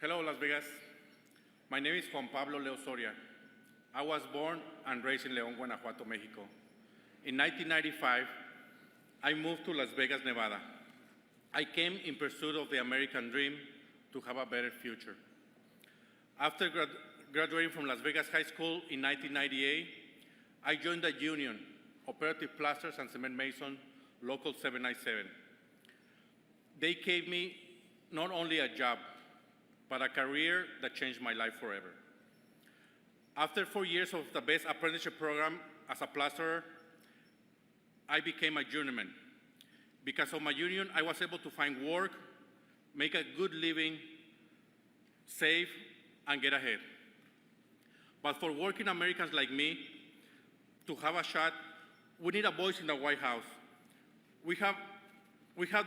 Hello, Las Vegas. My name is Juan Pablo Leo Soria. I was born and raised in León, Guanajuato, Mexico. In 1995, I moved to Las Vegas, Nevada. I came in pursuit of the American dream to have a better future. After graduating from Las Vegas High School in 1998, I joined the union, Operative Plasters and Cement Mason, Local 797. They gave me not only a job, but a career that changed my life forever. After 4 years of the best apprenticeship program as a plasterer, I became a journeyman. Because of my union, I was able to find work, make a good living, save, and get ahead. But for working Americans like me to have a shot, we need a voice in the White House. We have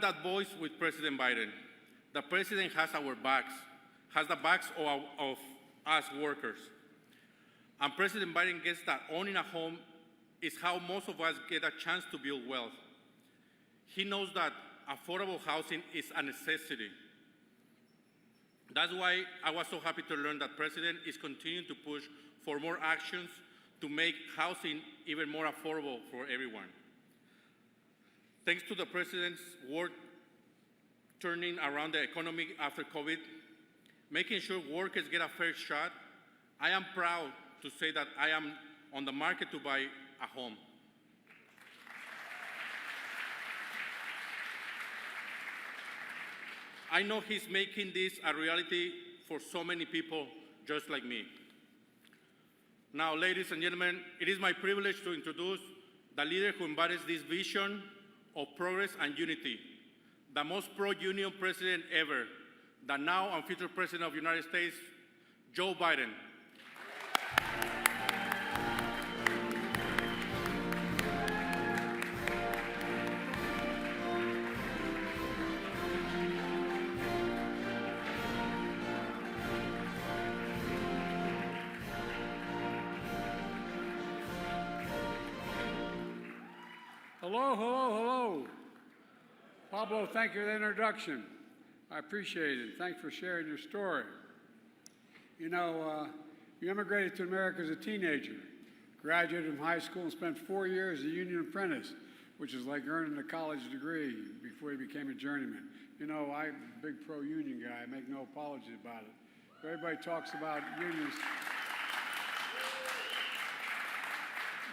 that voice with President Biden. The president has our backs, has the backs of us workers. And President Biden gets that owning a home is how most of us get a chance to build wealth. He knows that affordable housing is a necessity. That's why I was so happy to learn that the President is continuing to push for more actions to make housing even more affordable for everyone. Thanks to the President's work turning around the economy after COVID, making sure workers get a fair shot, I am proud to say that I am on the market to buy a home. I know he's making this a reality for so many people just like me. Now, ladies and gentlemen, it is my privilege to introduce the leader who embodies this vision of progress and unity, the most pro-union president ever, the now and future president of the United States, Joe Biden. Hello, hello, hello. Pablo, thank you for the introduction. I appreciate it. Thanks for sharing your story. You know, you immigrated to America as a teenager, graduated from high school and spent 4 years as a union apprentice, which is like earning a college degree before you became a journeyman. You know, I'm a big pro-union guy. I make no apologies about it. Everybody talks about unions.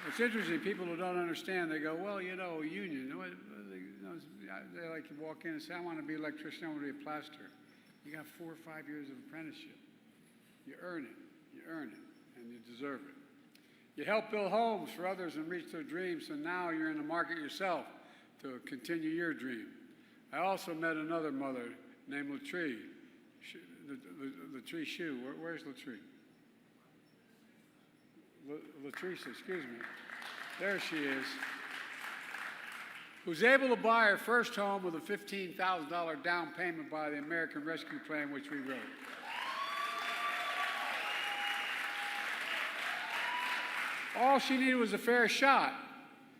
It's interesting, people who don't understand, they go, well, you know, union. They like to walk in and say, I want to be an electrician, I want to be a plasterer. You got 4 or 5 years of apprenticeship. You earn it, and you deserve it. You help build homes for others and reach their dreams, so now you're in the market yourself to continue your dream. I also met another mother named Latree, Latree Shoe. Where's Latree? Latrice, excuse me. There she is. Who's able to buy her first home with a $15,000 down payment by the American Rescue Plan, which we wrote. All she needed was a fair shot.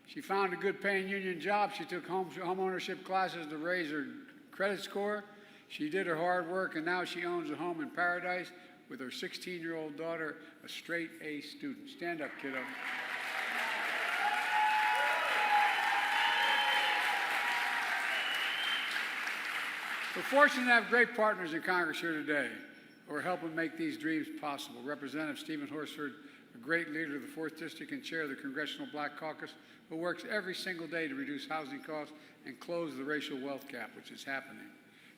She found a good paying union job. She took home ownership classes to raise her credit score. She did her hard work, and now she owns a home in paradise with her 16-year-old daughter, a straight A student. Stand up, kiddo. We're fortunate to have great partners in Congress here today who are helping make these dreams possible. Representative Stephen Horsford, a great leader of the 4th District and chair of the Congressional Black Caucus, who works every single day to reduce housing costs and close the racial wealth gap, which is happening.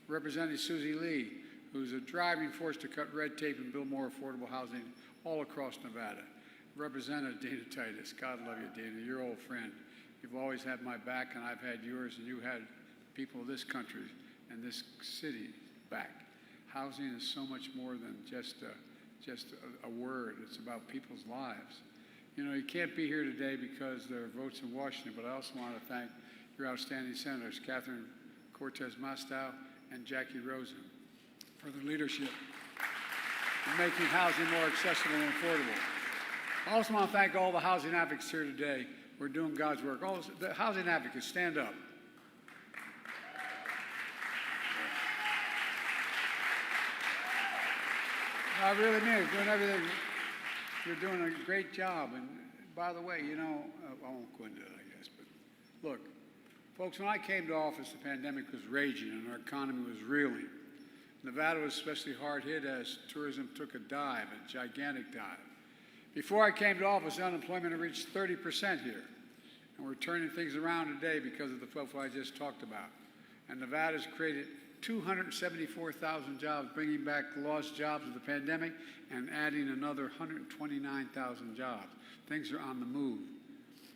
Representative Susie Lee, who's a driving force to cut red tape and build more affordable housing all across Nevada. Representative Dana Titus, God love you, Dana, your old friend. You've always had my back, and I've had yours, and you had people of this country and this city back. Housing is so much more than just a word. It's about people's lives. You know, you can't be here today because there are votes in Washington, but I also want to thank your outstanding senators, Catherine Cortez Masto and Jackie Rosen, for their leadership in making housing more accessible and affordable. I also want to thank all the housing advocates here today who are doing God's work. All the housing advocates, stand up. I really mean it. Doing everything. You're doing a great job. And by the way, you know, I won't go into it, I guess. But look, folks, when I came to office, the pandemic was raging and our economy was reeling. Nevada was especially hard hit as tourism took a dive, a gigantic dive. Before I came to office, unemployment had reached 30% here. And we're turning things around today because of the profile I just talked about. And Nevada's created 274,000 jobs, bringing back the lost jobs of the pandemic and adding another 129,000 jobs. Things are on the move.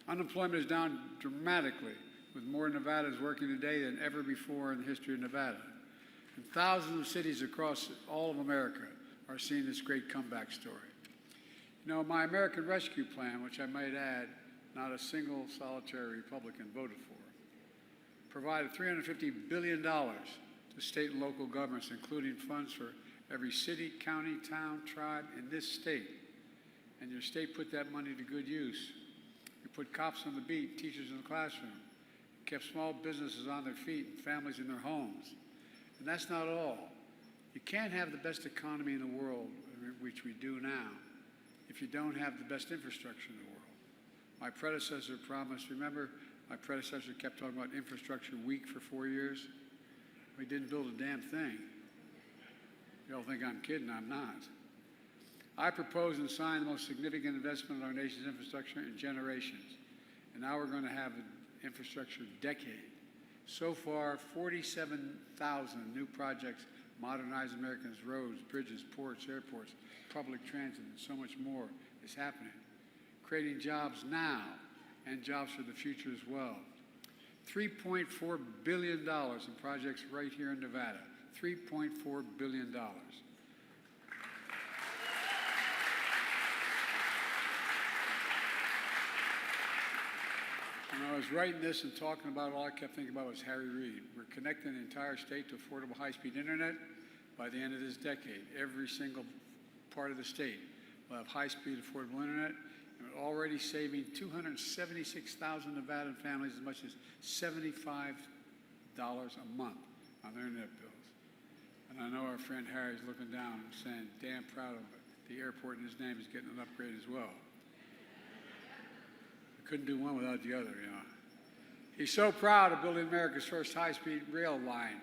Unemployment is down dramatically, with more Nevadans working today than ever before in the history of Nevada. And thousands of cities across all of America are seeing this great comeback story. You know, my American Rescue Plan, which I might add, not a single solitary Republican voted for, provided $350 billion to state and local governments, including funds for every city, county, town, tribe in this state. And your state put that money to good use. You put cops on the beat, teachers in the classroom, kept small businesses on their feet and families in their homes. And that's not all. You can't have the best economy in the world, which we do now, if you don't have the best infrastructure in the world. My predecessor promised, remember, my predecessor kept talking about infrastructure weak for 4 years. We didn't build a damn thing. You all think I'm kidding, I'm not. I proposed and signed the most significant investment in our nation's infrastructure in generations. And now we're going to have an infrastructure decade. So far, 47,000 new projects modernize America's roads, bridges, ports, airports, public transit, and so much more is happening, creating jobs now and jobs for the future as well. $3.4 billion in projects right here in Nevada. $3.4 billion. When I was writing this and talking about it, all I kept thinking about was Harry Reid. We're connecting the entire state to affordable high-speed internet by the end of this decade. Every single part of the state will have high-speed affordable internet, and we're already saving 276,000 Nevadan families as much as $75 a month on their internet bills. And I know our friend Harry's looking down and saying, damn proud of it. The airport in his name is getting an upgrade as well. Couldn't do one without the other, you know. He's so proud of building America's first high-speed rail line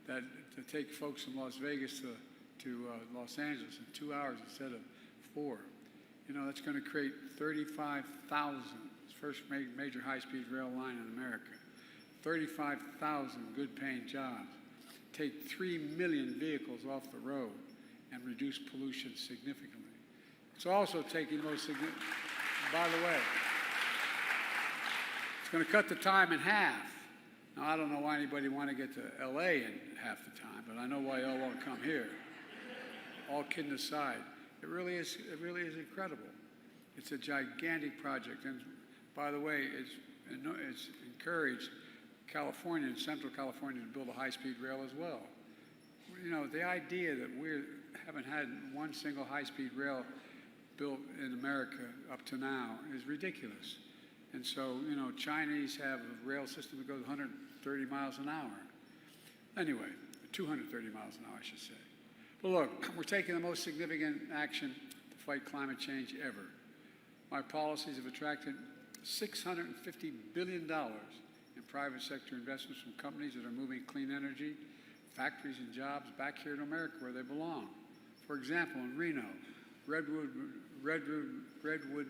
that to take folks from Las Vegas to Los Angeles in 2 hours instead of 4. You know, that's going to create 35,000, first major high-speed rail line in America. 35,000 good-paying jobs. Take 3 million vehicles off the road and reduce pollution significantly. It's also taking the most significant, by the way, it's going to cut the time in half. Now, I don't know why anybody want to get to LA in half the time, but I know why y'all won't come here. All kidding aside, it really is incredible. It's a gigantic project, and by the way, it's encouraged California and Central California to build a high-speed rail as well. You know, the idea that we haven't had one single high-speed rail built in America up to now is ridiculous. And so, you know, Chinese have a rail system that goes 130 miles an hour. Anyway, 230 miles an hour, I should say. But look, we're taking the most significant action to fight climate change ever. My policies have attracted $650 billion in private sector investments from companies that are moving clean energy, factories and jobs back here in America where they belong. For example, in Reno, Redwood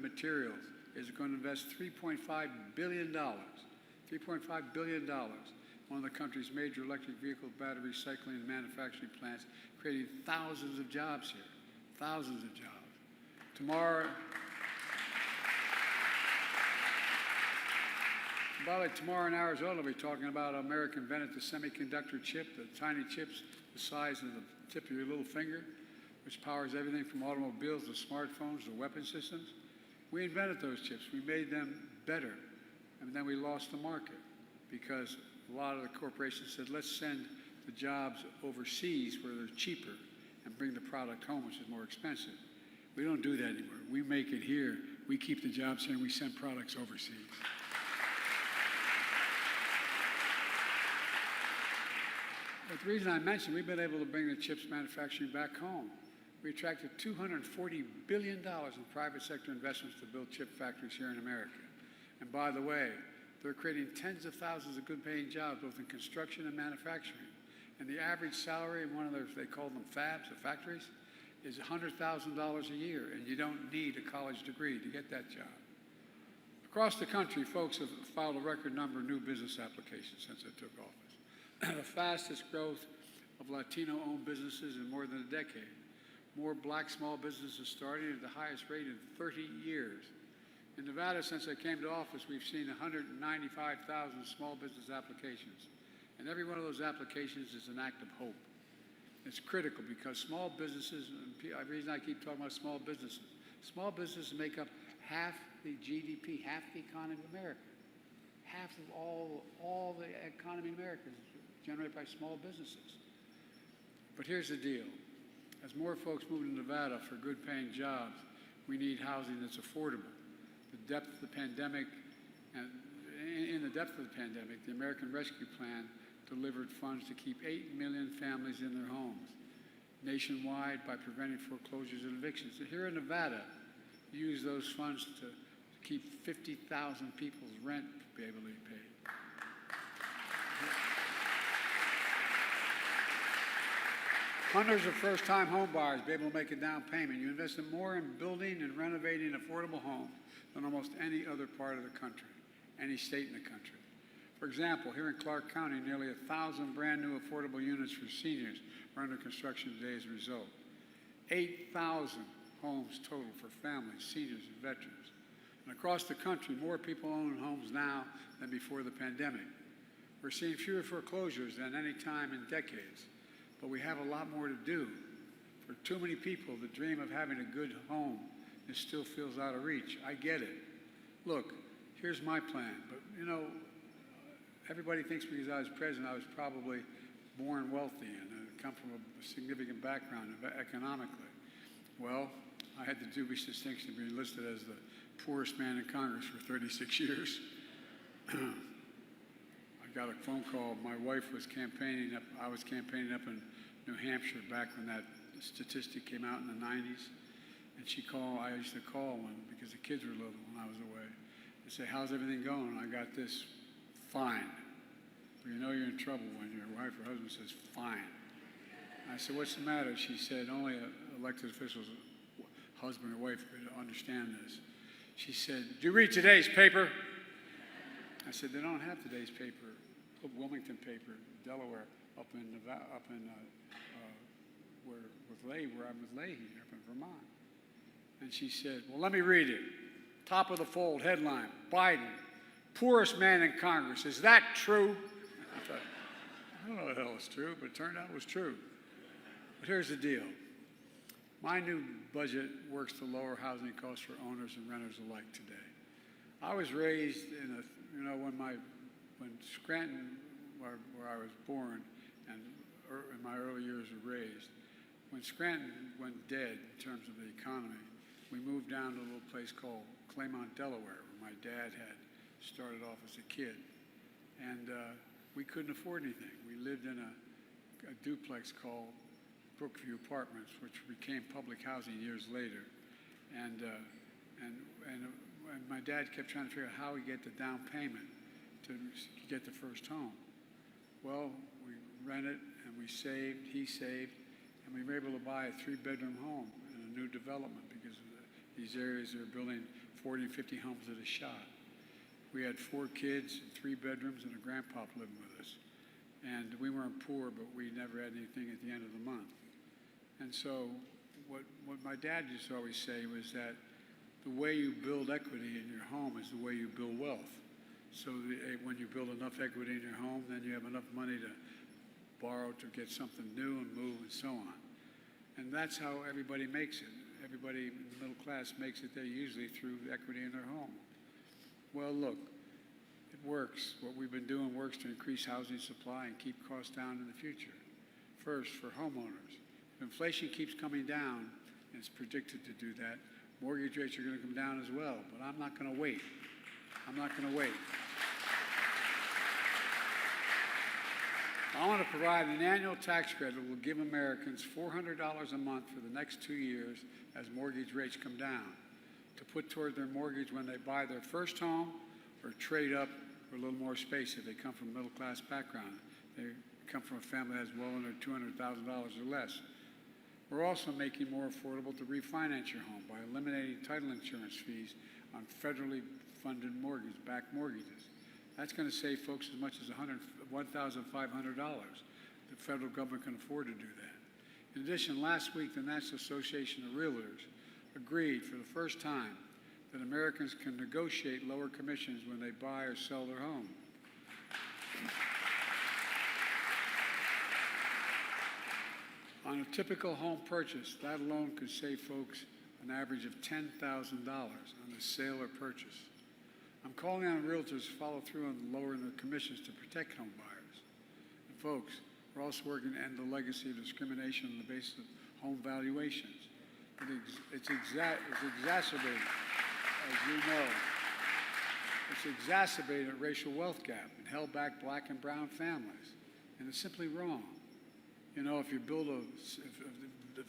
Materials is going to invest $3.5 billion, $3.5 billion, one of the country's major electric vehicle battery recycling and manufacturing plants, creating thousands of jobs here, thousands of jobs. Tomorrow, by the way, tomorrow in Arizona, we'll be talking about America invented the semiconductor chip, the tiny chips the size of the tip of your little finger, which powers everything from automobiles to smartphones to weapon systems. We invented those chips. We made them better. And then we lost the market because a lot of the corporations said, let's send the jobs overseas where they're cheaper and bring the product home, which is more expensive. We don't do that anymore. We make it here. We keep the jobs here and we send products overseas. But the reason I mentioned, we've been able to bring the chips manufacturing back home. We attracted $240 billion in private sector investments to build chip factories here in America. And by the way, they're creating tens of thousands of good-paying jobs, both in construction and manufacturing. And the average salary in one of those, they call them fabs, the factories, is $100,000 a year, and you don't need a college degree to get that job. Across the country, folks have filed a record number of new business applications since I took office. The fastest growth of Latino-owned businesses in more than a decade. More black small businesses starting at the highest rate in 30 years. In Nevada, since I came to office, we've seen 195,000 small business applications. And every one of those applications is an act of hope. It's critical because small businesses, the reason I keep talking about small businesses make up half the GDP, half the economy of America. Half of all the economy in America is generated by small businesses. But here's the deal. As more folks move to Nevada for good-paying jobs, we need housing that's affordable. The depth of the pandemic, and in the depth of the pandemic, the American Rescue Plan delivered funds to keep 8 million families in their homes nationwide by preventing foreclosures and evictions. So here in Nevada, we use those funds to keep 50,000 people's rent be able to be paid. Hundreds of first-time home buyers be able to make a down payment. You invest more in building and renovating affordable homes than almost any other part of the country, any state in the country. For example, here in Clark County, nearly 1,000 brand new affordable units for seniors are under construction today as a result. 8,000 homes total for families, seniors, and veterans. And across the country, more people own homes now than before the pandemic. We're seeing fewer foreclosures than any time in decades, but we have a lot more to do. For too many people, the dream of having a good home still feels out of reach. I get it. Look, here's my plan, but you know, everybody thinks because I was president, I was probably born wealthy and come from a significant background economically. Well, I had the dubious distinction of being listed as the poorest man in Congress for 36 years. I got a phone call. My wife was campaigning up. I was campaigning up in New Hampshire back when that statistic came out in the 90s. And she called. I used to call because the kids were little when I was away. And say, "How's everything going?" And I got this, "Fine." But you know you're in trouble when your wife or husband says, "Fine." I said, "What's the matter?" She said, "Only elected officials, husband or wife, could understand this." She said, "Do you read today's paper?" I said, "They don't have today's paper, Wilmington paper, Delaware, up in Nevada, where I'm with Leahy, up in Vermont." And she said, "Well, let me read it. Top of the fold, headline, Biden, poorest man in Congress. Is that true?" I thought, I don't know what the hell is true, but it turned out it was true. But here's the deal. My new budget works to lower housing costs for owners and renters alike today. I was raised in when Scranton, where I was born, and in my early years were raised, when Scranton went dead in terms of the economy, we moved down to a little place called Claymont, Delaware, where my dad had started off as a kid. And we couldn't afford anything. We lived in a duplex called Brookview Apartments, which became public housing years later. And my dad kept trying to figure out how we get the down payment to get the first home. Well, we rented and we saved, he saved, and we were able to buy a 3-bedroom home in a new development because of these areas are building 40 and 50 homes at a shot. We had 4 kids, 3 bedrooms, and a grandpa living with us. And we weren't poor, but we never had anything at the end of the month. And so what my dad used to always say was that the way you build equity in your home is the way you build wealth. So when you build enough equity in your home, then you have enough money to borrow to get something new and move and so on. And that's how everybody makes it. Everybody in the middle class makes it there usually through equity in their home. Well, look, it works. What we've been doing works to increase housing supply and keep costs down in the future. First, for homeowners, if inflation keeps coming down, and it's predicted to do that, mortgage rates are going to come down as well. But I'm not going to wait. I'm not going to wait. I want to provide an annual tax credit that will give Americans $400 a month for the next 2 years as mortgage rates come down to put toward their mortgage when they buy their first home or trade up for a little more space if they come from a middle-class background. They come from a family that has well under $200,000 or less. We're also making more affordable to refinance your home by eliminating title insurance fees on federally funded backed mortgages. That's going to save folks as much as $1,500. The federal government can afford to do that. In addition, last week, the National Association of Realtors agreed for the first time that Americans can negotiate lower commissions when they buy or sell their home. On a typical home purchase, that alone could save folks an average of $10,000 on the sale or purchase. I'm calling on realtors to follow through on lowering their commissions to protect home buyers. And folks, we're also working to end the legacy of discrimination on the basis of home valuations. It's exacerbated, as you know, it's exacerbated a racial wealth gap and held back black and brown families. And it's simply wrong. You know, if a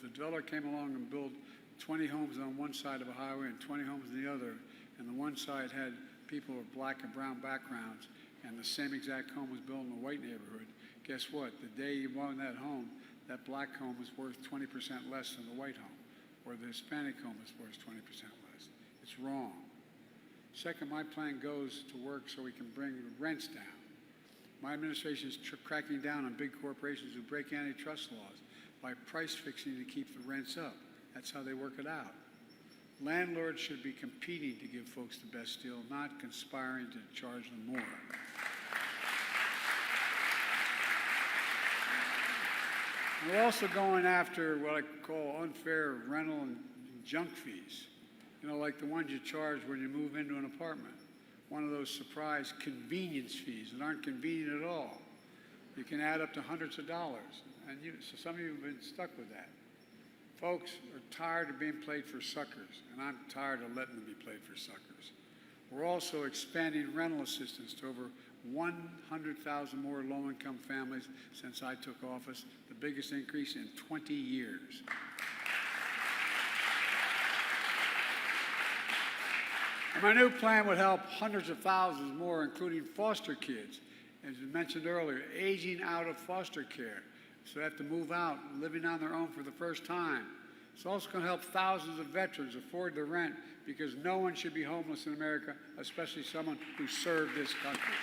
developer came along and built 20 homes on one side of a highway and 20 homes on the other, and the one side had people with black and brown backgrounds, and the same exact home was built in a white neighborhood, guess what? The day you bought that home, that black home is worth 20% less than the white home, or the Hispanic home is worth 20% less. It's wrong. Second, my plan goes to work so we can bring the rents down. My administration is cracking down on big corporations who break antitrust laws by price fixing to keep the rents up. That's how they work it out. Landlords should be competing to give folks the best deal, not conspiring to charge them more. We're also going after what I call unfair rental and junk fees. You know, like the ones you charge when you move into an apartment. One of those surprise convenience fees that aren't convenient at all. You can add up to hundreds of dollars. And so some of you have been stuck with that. Folks are tired of being played for suckers, and I'm tired of letting them be played for suckers. We're also expanding rental assistance to over 100,000 more low-income families since I took office, the biggest increase in 20 years. And my new plan would help hundreds of thousands more, including foster kids, as you mentioned earlier, aging out of foster care. So they have to move out, living on their own for the first time. It's also going to help thousands of veterans afford the rent because no one should be homeless in America, especially someone who served this country.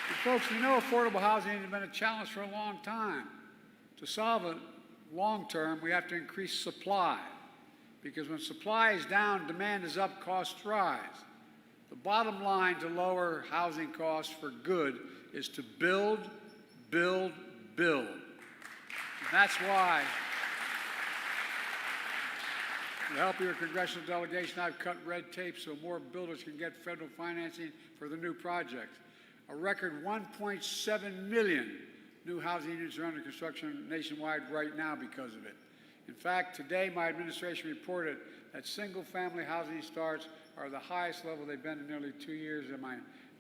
And folks, we know affordable housing has been a challenge for a long time. To solve it long term, we have to increase supply because when supply is down, demand is up, costs rise. The bottom line to lower housing costs for good is to build, build, build. And that's why, with the help of your congressional delegation, I've cut red tape so more builders can get federal financing for the new projects. A record 1.7 million new housing units are under construction nationwide right now because of it. In fact, today my administration reported that single-family housing starts are the highest level they've been in nearly 2 years, and my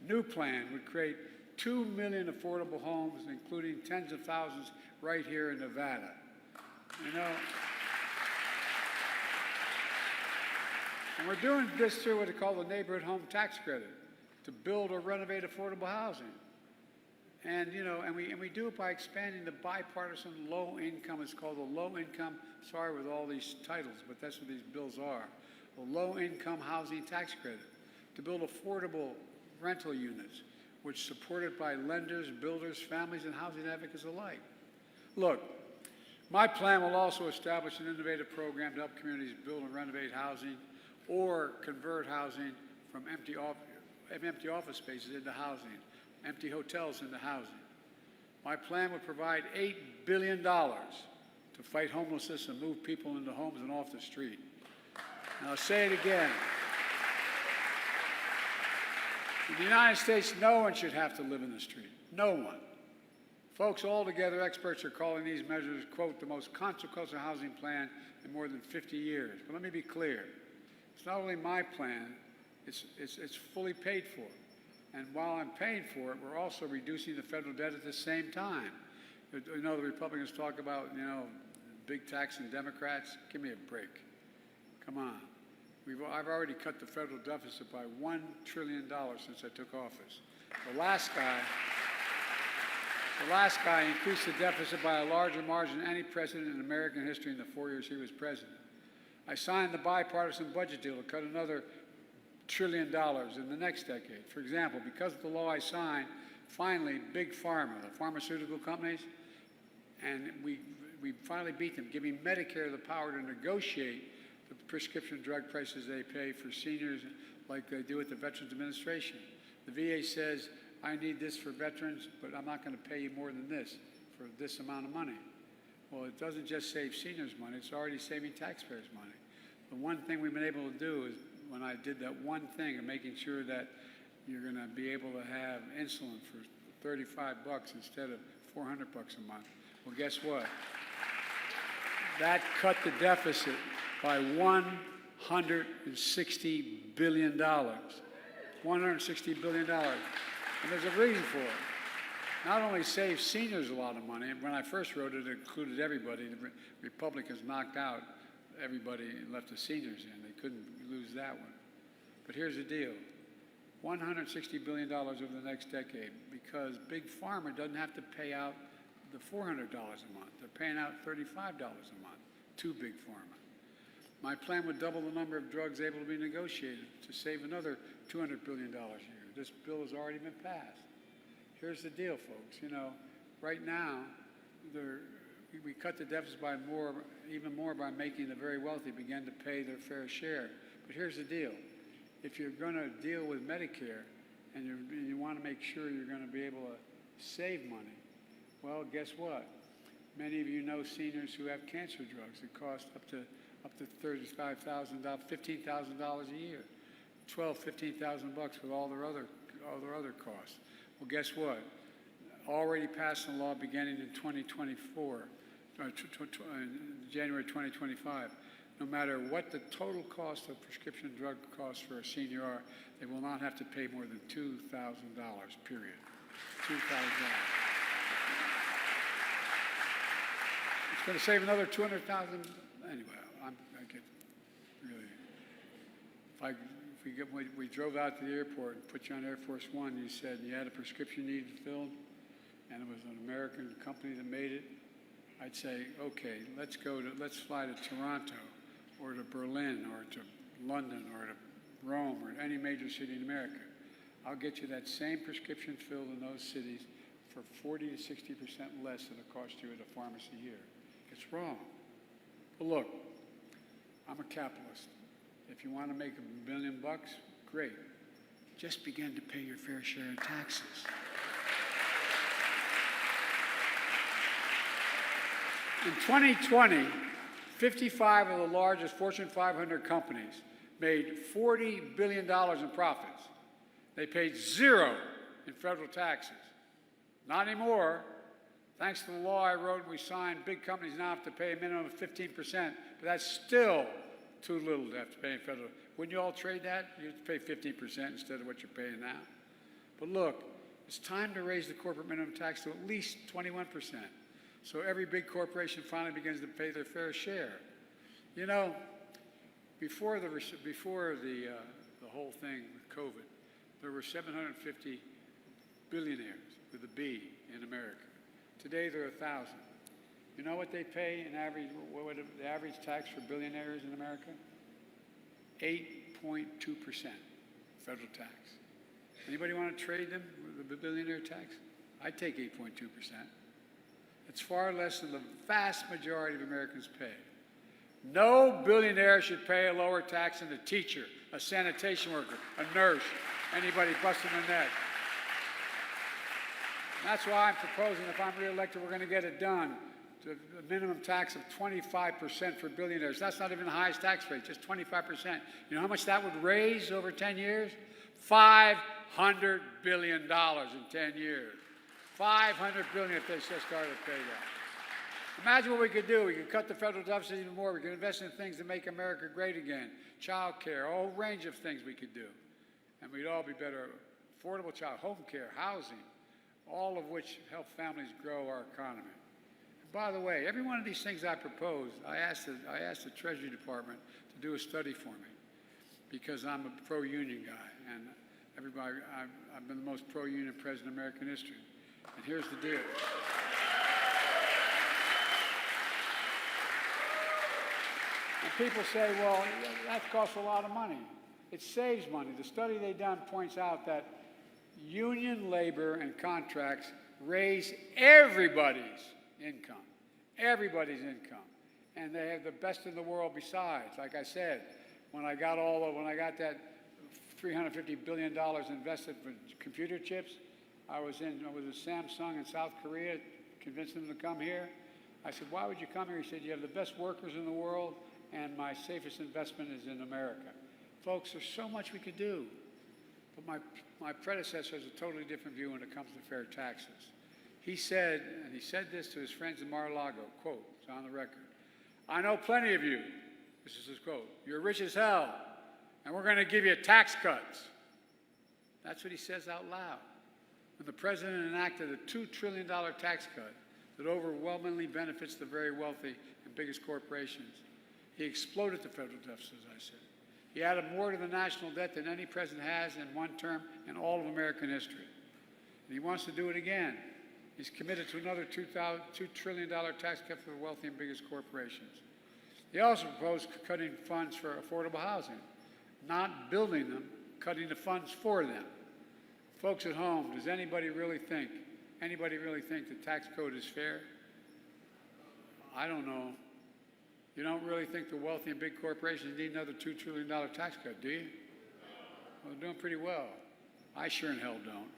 new plan would create 2 million affordable homes, including tens of thousands right here in Nevada. You know, and we're doing this through what they call the neighborhood home tax credit to build or renovate affordable housing. And, you know, and we do it by expanding the bipartisan low-income, it's called the low-income, sorry with all these titles, but that's what these bills are, the low-income housing tax credit to build affordable rental units, which are supported by lenders, builders, families, and housing advocates alike. Look, my plan will also establish an innovative program to help communities build and renovate housing or convert housing from empty office spaces into housing, empty hotels into housing. My plan would provide $8 billion to fight homelessness and move people into homes and off the street. And I'll say it again. In the United States, no one should have to live in the street. No one. Folks, altogether, experts are calling these measures, quote, the most consequential housing plan in more than 50 years. But let me be clear. It's not only my plan, it's fully paid for. And while I'm paying for it, we're also reducing the federal debt at the same time. You know, the Republicans talk about, you know, big tax and Democrats. Give me a break. Come on. I've already cut the federal deficit by $1 trillion since I took office. The last guy increased the deficit by a larger margin than any president in American history in the 4 years he was president. I signed the bipartisan budget deal to cut another $1 trillion in the next decade. For example, because of the law I signed, finally, Big Pharma, the pharmaceutical companies, and we finally beat them, giving Medicare the power to negotiate the prescription drug prices they pay for seniors like they do at the Veterans Administration. The VA says, I need this for veterans, but I'm not going to pay you more than this for this amount of money. Well, it doesn't just save seniors money, it's already saving taxpayers money. The one thing we've been able to do is, when I did that one thing of making sure that you're going to be able to have insulin for $35 instead of $400 a month. Well, guess what? That cut the deficit by $160 billion. $160 billion. And there's a reason for it. Not only saves seniors a lot of money, and when I first wrote it, it included everybody. The Republicans knocked out everybody and left the seniors in. They couldn't lose that one. But here's the deal. $160 billion over the next decade, because Big Pharma doesn't have to pay out the $400 a month. They're paying out $35 a month to Big Pharma. My plan would double the number of drugs able to be negotiated to save another $200 billion a year. This bill has already been passed. Here's the deal, folks. You know, right now, we cut the deficit by even more by making the very wealthy begin to pay their fair share. But here's the deal. If you're going to deal with Medicare and you want to make sure you're going to be able to save money, well, guess what? Many of you know seniors who have cancer drugs that cost up to $35,000, $15,000 a year, $12,000, $15,000 with all their other costs. Well, guess what? Already passed a law beginning in 2024, January 2025. No matter what the total cost of prescription drug costs for a senior are, they will not have to pay more than $2,000, period. $2,000. It's going to save another $200,000. Anyway, I get really. We drove out to the airport and put you on Air Force One. You said you had a prescription you needed filled, and it was an American company that made it. I'd say, okay, let's fly to Toronto, or to Berlin, or to London, or to Rome, or any major city in America. I'll get you that same prescription filled in those cities for 40 to 60% less than it costs you at a pharmacy here. It's wrong. But look, I'm a capitalist. If you want to make $1 billion, great. Just begin to pay your fair share of taxes. In 2020, 55 of the largest Fortune 500 companies made $40 billion in profits. They paid zero in federal taxes. Not anymore. Thanks to the law I wrote and we signed, big companies now have to pay a minimum of 15%, but that's still too little to have to pay in federal. Wouldn't you all trade that? You'd pay 15% instead of what you're paying now. But look, it's time to raise the corporate minimum tax to at least 21%. So every big corporation finally begins to pay their fair share. You know, before the whole thing with COVID, there were 750 billionaires with a B in America. Today there are 1,000. You know what they pay in average? What the average tax for billionaires in America? 8.2% federal tax. Anybody want to trade them with the billionaire tax? I'd take 8.2%. It's far less than the vast majority of Americans pay. No billionaire should pay a lower tax than a teacher, a sanitation worker, a nurse, anybody busting their neck. That's why I'm proposing, if I'm reelected, we're going to get it done. To a minimum tax of 25% for billionaires. That's not even the highest tax rate, just 25%. You know how much that would raise over 10 years? $500 billion in 10 years. $500 billion if they just started to pay that. Imagine what we could do. We could cut the federal deficit even more. We could invest in things to make America great again. Child care, a whole range of things we could do. And we'd all be better affordable child, home care, housing, all of which help families grow our economy. And by the way, every one of these things I proposed, I asked the Treasury Department to do a study for me because I'm a pro-union guy, and I've been the most pro-union president in American history. And here's the deal. And people say, well, that costs a lot of money. It saves money. The study they've done points out that union labor and contracts raise everybody's income. Everybody's income. And they have the best in the world besides. Like I said, when I got that $350 billion invested for computer chips, I was with Samsung in South Korea, convincing them to come here. I said, why would you come here? He said, you have the best workers in the world, and my safest investment is in America. Folks, there's so much we could do. But my predecessor has a totally different view when it comes to fair taxes. He said this to his friends in Mar-a-Lago, quote, it's on the record, I know plenty of you, this is his quote, you're rich as hell, and we're going to give you tax cuts. That's what he says out loud. When the president enacted a $2 trillion tax cut that overwhelmingly benefits the very wealthy and biggest corporations, he exploded the federal deficit, as I said. He added more to the national debt than any president has in one term in all of American history. And he wants to do it again. He's committed to another $2 trillion tax cut for the wealthy and biggest corporations. He also proposed cutting funds for affordable housing, not building them, cutting the funds for them. Folks at home, does anybody really think the tax code is fair? I don't know. You don't really think the wealthy and big corporations need another $2 trillion tax cut, do you? Well, they're doing pretty well. I sure in hell don't.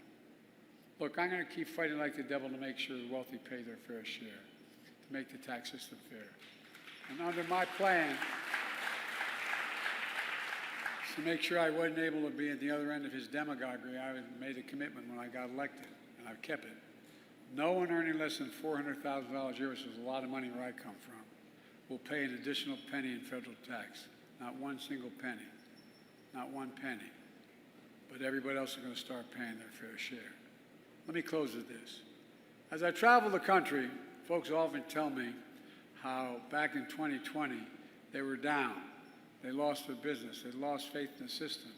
Look, I'm going to keep fighting like the devil to make sure the wealthy pay their fair share, to make the tax system fair. And under my plan, to make sure I wasn't able to be at the other end of his demagoguery, I made a commitment when I got elected, and I've kept it. No one earning less than $400,000 a year, which is a lot of money where I come from, will pay an additional penny in federal tax. Not one single penny. Not one penny. But everybody else is going to start paying their fair share. Let me close with this. As I travel the country, folks often tell me how back in 2020, they were down. They lost their business. They lost faith in the system.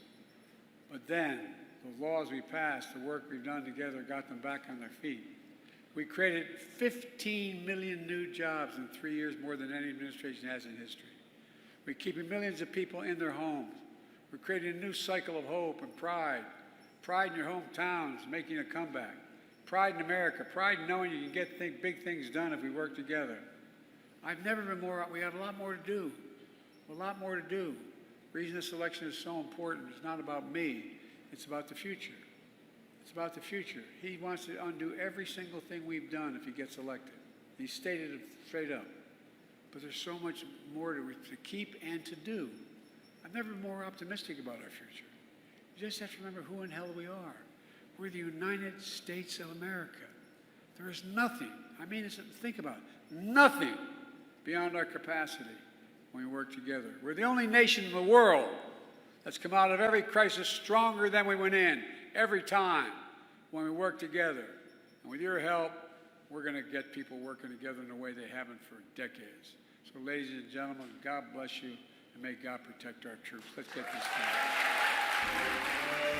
But then, the laws we passed, the work we've done together, got them back on their feet. We created 15 million new jobs in 3 years, more than any administration has in history. We're keeping millions of people in their homes. We're creating a new cycle of hope and pride. Pride in your hometowns, making a comeback. Pride in America. Pride in knowing you can get big things done if we work together. I've never been more, we have a lot more to do. A lot more to do. The reason this election is so important is not about me. It's about the future. It's about the future. He wants to undo every single thing we've done if he gets elected. He stated it straight up. But there's so much more to keep and to do. I've never been more optimistic about our future. You just have to remember who in hell we are. We're the United States of America. There is nothing, think about it, nothing beyond our capacity when we work together. We're the only nation in the world that's come out of every crisis stronger than we went in, every time when we work together. And with your help, we're going to get people working together in a way they haven't for decades. So ladies and gentlemen, God bless you, and may God protect our troops. Let's get this done.